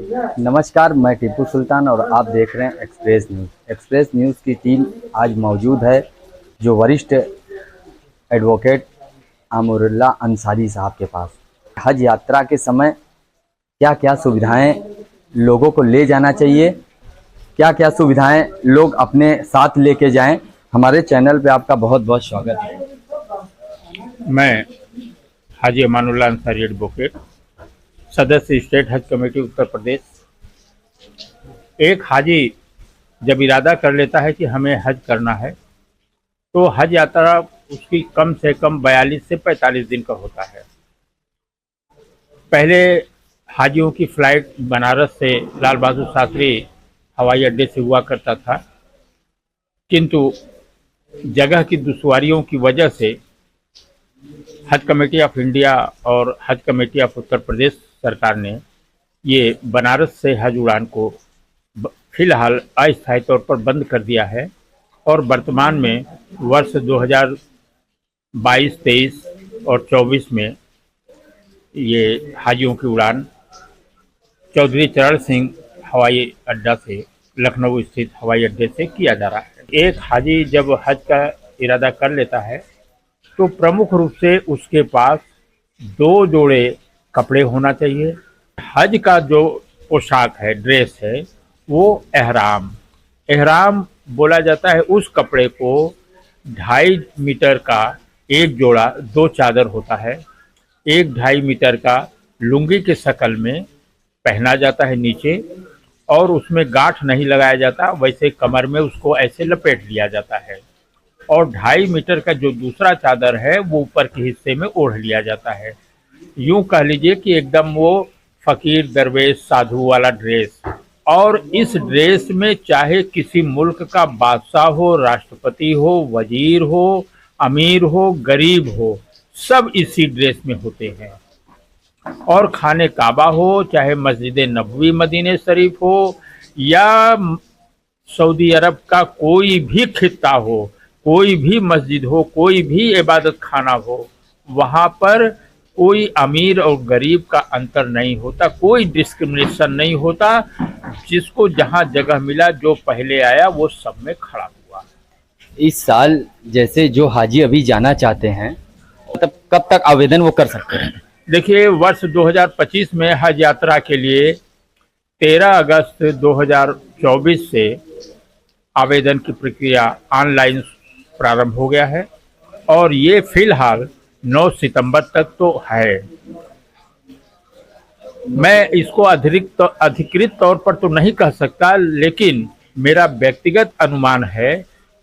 नमस्कार, मैं टीपू सुल्तान और आप देख रहे हैं एक्सप्रेस न्यूज़। एक्सप्रेस न्यूज़ की टीम आज मौजूद है जो वरिष्ठ एडवोकेट आमिरुल्लाह अंसारी साहब के पास। हज यात्रा के समय क्या क्या सुविधाएं लोगों को ले जाना चाहिए, क्या क्या सुविधाएं लोग अपने साथ लेके जाएं। हमारे चैनल पे आपका बहुत बहुत स्वागत है। मैं हाजी अमानुल्लाह अंसारी एडवोकेट, सदस्य स्टेट हज कमेटी उत्तर प्रदेश। एक हाजी जब इरादा कर लेता है कि हमें हज करना है तो हज यात्रा उसकी कम से कम 42 से 45 दिन का होता है। पहले हाजियों की फ़्लाइट बनारस से लाल बहादुर शास्त्री हवाई अड्डे से हुआ करता था, किंतु जगह की दुश्वारियों की वजह से हज कमेटी ऑफ इंडिया और हज कमेटी ऑफ उत्तर प्रदेश सरकार ने ये बनारस से हज उड़ान को फिलहाल अस्थायी तौर पर बंद कर दिया है और वर्तमान में वर्ष 2022, 23 और 24 में ये हाजियों की उड़ान चौधरी चरण सिंह हवाई अड्डा से लखनऊ स्थित हवाई अड्डे से किया जा रहा है। एक हाजी जब हज का इरादा कर लेता है तो प्रमुख रूप से उसके पास 2 जोड़े कपड़े होना चाहिए। हज का जो पोशाक है, ड्रेस है, वो एहराम बोला जाता है। उस कपड़े को 2.5 मीटर का एक जोड़ा 2 चादर होता है, 1-2.5 मीटर का लुंगी के शक्ल में पहना जाता है नीचे, और उसमें गांठ नहीं लगाया जाता, वैसे कमर में उसको ऐसे लपेट लिया जाता है, और 2.5 मीटर का जो दूसरा चादर है वो ऊपर के हिस्से में ओढ़ लिया जाता है। यूं कह लीजिए कि एकदम वो फकीर दरवेश साधु वाला ड्रेस। और इस ड्रेस में चाहे किसी मुल्क का बादशाह हो, राष्ट्रपति हो, वजीर हो, अमीर हो, गरीब हो, सब इसी ड्रेस में होते हैं। और खाने काबा हो, चाहे मस्जिद नबवी मदीने शरीफ हो, या सऊदी अरब का कोई भी खित्ता हो, कोई भी मस्जिद हो, कोई भी इबादत खाना हो, वहाँ पर कोई अमीर और गरीब का अंतर नहीं होता, कोई डिस्क्रिमिनेशन नहीं होता। जिसको जहाँ जगह मिला, जो पहले आया वो सब में खड़ा हुआ। इस साल जैसे जो हाजी अभी जाना चाहते हैं, तब कब तक आवेदन वो कर सकते हैं? देखिए, वर्ष 2025 में हज यात्रा के लिए 13 अगस्त 2024 से आवेदन की प्रक्रिया ऑनलाइन प्रारंभ हो गया है और ये फिलहाल 9 सितंबर तक तो है। मैं इसको अधिकृत तौर पर तो नहीं कह सकता, लेकिन मेरा व्यक्तिगत अनुमान है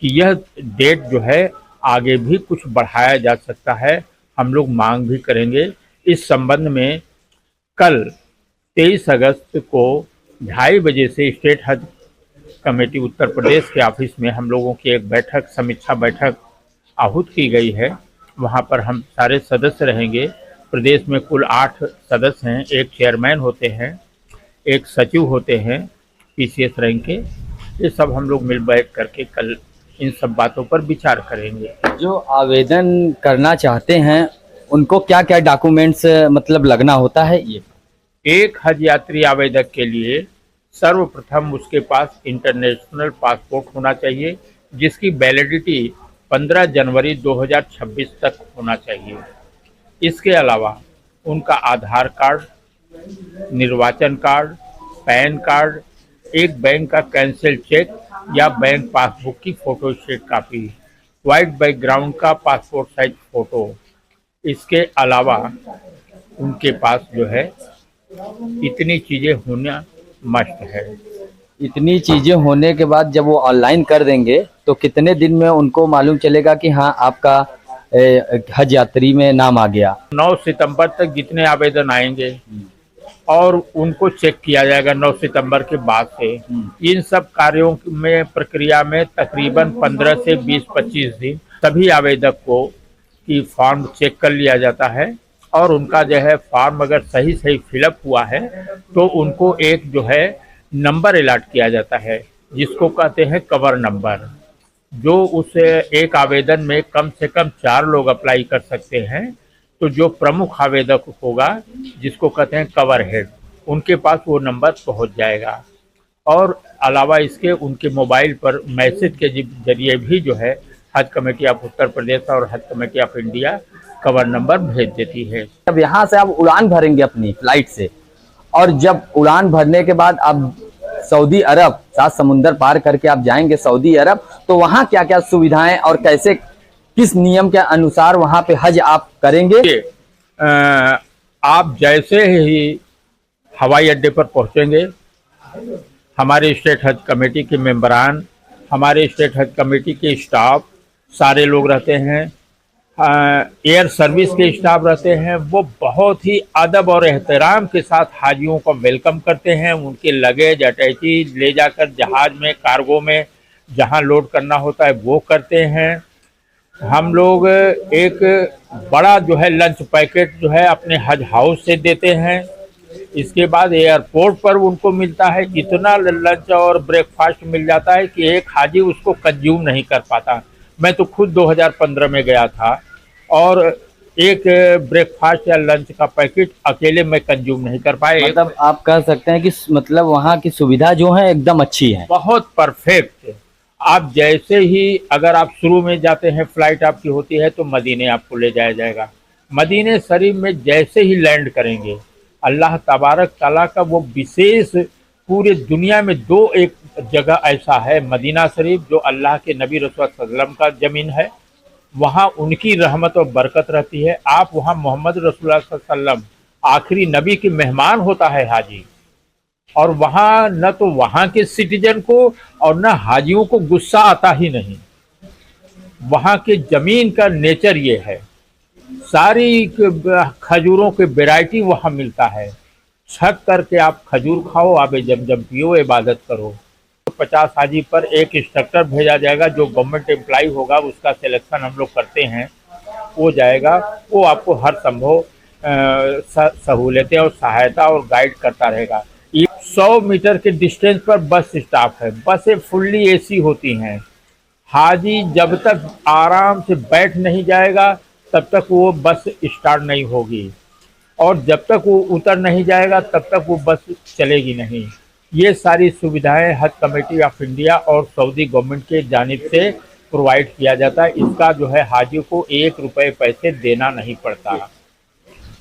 कि यह डेट जो है आगे भी कुछ बढ़ाया जा सकता है। हम लोग मांग भी करेंगे इस संबंध में। कल 23 अगस्त को 2:30 बजे से स्टेट हज कमेटी उत्तर प्रदेश के ऑफिस में हम लोगों की एक बैठक, समीक्षा बैठक आहूत की गई है। वहां पर हम सारे सदस्य रहेंगे। प्रदेश में कुल 8 सदस्य हैं, एक चेयरमैन होते हैं, एक सचिव होते हैं पीसीएस रैंक के। ये सब हम लोग मिल बैठ करके कल इन सब बातों पर विचार करेंगे। जो आवेदन करना चाहते हैं उनको क्या क्या डॉक्यूमेंट्स मतलब लगना होता है? ये एक हज यात्री आवेदक के लिए सर्वप्रथम उसके पास इंटरनेशनल पासपोर्ट होना चाहिए, जिसकी वैलिडिटी 15 जनवरी 2026 तक होना चाहिए। इसके अलावा उनका आधार कार्ड, निर्वाचन कार्ड, पैन कार्ड, एक बैंक का कैंसिल चेक या बैंक पासबुक की फोटोस्टेट कॉपी, वाइट बैकग्राउंड का पासपोर्ट साइज फोटो। इसके अलावा उनके पास जो है इतनी चीज़ें होना मस्ट है। इतनी चीज़ें होने के बाद जब वो ऑनलाइन कर देंगे तो कितने दिन में उनको मालूम चलेगा कि हाँ आपका हज यात्री में नाम आ गया? 9 सितंबर तक जितने आवेदन आएंगे और उनको चेक किया जाएगा 9 सितंबर के बाद से। इन सब कार्यों में, प्रक्रिया में तकरीबन 15 से 20-25 दिन सभी आवेदक को की फॉर्म चेक कर लिया जाता है, और उनका जो है फॉर्म अगर सही सही फिलअप हुआ है तो उनको एक जो है नंबर अलॉट किया जाता है, जिसको कहते हैं कवर नंबर। जो उस एक आवेदन में कम से कम 4 लोग अप्लाई कर सकते हैं, तो जो प्रमुख आवेदक होगा जिसको कहते हैं कवर हेड, उनके पास वो नंबर पहुंच जाएगा। और अलावा इसके उनके मोबाइल पर मैसेज के जरिए भी जो है हज कमेटी ऑफ उत्तर प्रदेश और हज committee of India cover number भेज देती है। अब यहाँ से आप उड़ान भरेंगे अपनी फ्लाइट से, और जब उड़ान भरने के बाद आप सऊदी अरब 7 समुंदर पार करके आप जाएंगे सऊदी अरब, तो वहाँ क्या क्या सुविधाएं और कैसे किस नियम के अनुसार वहाँ पे हज आप करेंगे? आप जैसे ही हवाई अड्डे पर पहुंचेंगे, हमारे स्टेट हज कमेटी के मेंबरान, हमारे स्टेट हज कमेटी के स्टाफ सारे लोग रहते हैं, एयर सर्विस के स्टाफ रहते हैं, वो बहुत ही अदब और एहतराम के साथ हाजियों को वेलकम करते हैं। उनके लगेज अटैची ले जाकर जहाज में, कार्गो में जहां लोड करना होता है वो करते हैं। हम लोग एक बड़ा जो है लंच पैकेट जो है अपने हज हाउस से देते हैं। इसके बाद एयरपोर्ट पर उनको मिलता है, इतना लंच और ब्रेकफास्ट मिल जाता है कि एक हाजी उसको कंज्यूम नहीं कर पाता। मैं तो खुद 2015 में गया था और एक ब्रेकफास्ट या लंच का पैकेट अकेले मैं कंज्यूम नहीं कर पाया। मतलब आप कह सकते हैं कि मतलब वहाँ की सुविधा जो है एकदम अच्छी है, बहुत परफेक्ट। आप जैसे ही अगर आप शुरू में जाते हैं, फ्लाइट आपकी होती है तो मदीने आपको ले जाया जाएगा। मदीने शरीफ में जैसे ही लैंड करेंगे, अल्लाह तबारक ताला का वो विशेष, पूरे दुनिया में एक जगह ऐसा है मदीना शरीफ जो अल्लाह के नबी रसूल सल्लल्लाहु अलैहि वसल्लम का ज़मीन है, वहाँ उनकी रहमत और बरकत रहती है। आप वहाँ मोहम्मद रसूलुल्लाह सल्लल्लाहु अलैहि वसल्लम आखिरी नबी के मेहमान होता है हाजी, और वहाँ न तो वहाँ के सिटीजन को और न हाजियों को गुस्सा आता ही नहीं। वहाँ के ज़मीन का नेचर ये है, सारी खजूरों के वैरायटी वहाँ मिलता है। छक करके आप खजूर खाओ, आबे जमजम पियो, इबादत करो। 50 हाजी पर एक इंस्ट्रक्टर भेजा जाएगा जो गवर्नमेंट एम्प्लॉय होगा, उसका सिलेक्शन हम लोग करते हैं, वो जाएगा, वो आपको हर संभव सहूलतें और सहायता और गाइड करता रहेगा। 100 मीटर के डिस्टेंस पर बस स्टॉप है, बसें फुल्ली एसी होती हैं। हाजी जब तक आराम से बैठ नहीं जाएगा तब तक वो बस स्टार्ट नहीं होगी, और जब तक वो उतर नहीं जाएगा तब तक वो बस चलेगी नहीं। ये सारी सुविधाएं हज कमेटी ऑफ इंडिया और सऊदी गवर्नमेंट के जानिब से प्रोवाइड किया जाता है। इसका जो है हाजी को 1 रुपये पैसे देना नहीं पड़ता।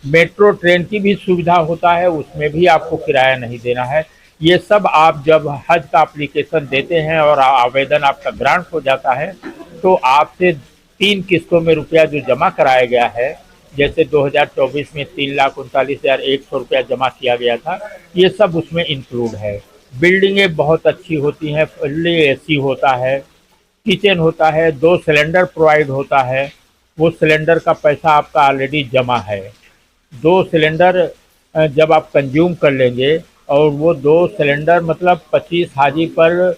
मेट्रो ट्रेन की भी सुविधा होता है, उसमें भी आपको किराया नहीं देना है। ये सब आप जब हज का एप्लीकेशन देते हैं और आवेदन आपका ग्रांट हो जाता है, तो आपसे 3 किस्तों में रुपया जो जमा कराया गया है, जैसे 2024 में 3,39,100 रुपया जमा किया गया था, ये सब उसमें इंक्लूड है। बिल्डिंगें बहुत अच्छी होती हैं, फुल्ली एसी होता है, किचन होता है, 2 सिलेंडर प्रोवाइड होता है। वो सिलेंडर का पैसा आपका ऑलरेडी जमा है। 2 सिलेंडर जब आप कंज्यूम कर लेंगे, और वो 2 सिलेंडर मतलब 25 हाजी पर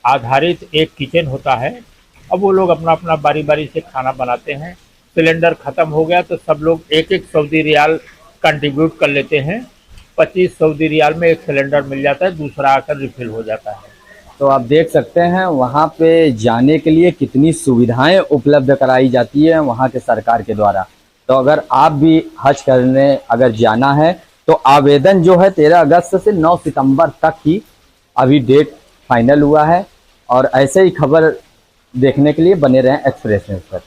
आधारित एक किचन होता है। अब वो लोग अपना अपना बारी बारी से खाना बनाते हैं। सिलेंडर ख़त्म हो गया तो सब लोग 1-1 सऊदी रियाल कंट्रीब्यूट कर लेते हैं। 25 सऊदी रियाल में एक सिलेंडर मिल जाता है, दूसरा आकर रिफिल हो जाता है। तो आप देख सकते हैं वहाँ पे जाने के लिए कितनी सुविधाएं उपलब्ध कराई जाती है वहाँ के सरकार के द्वारा। तो अगर आप भी हज करने अगर जाना है तो आवेदन जो है 13 अगस्त से 9 सितंबर तक ही अभी डेट फाइनल हुआ है। और ऐसे ही खबर देखने के लिए बने रहें एक्सप्रेस न्यूज़ पर।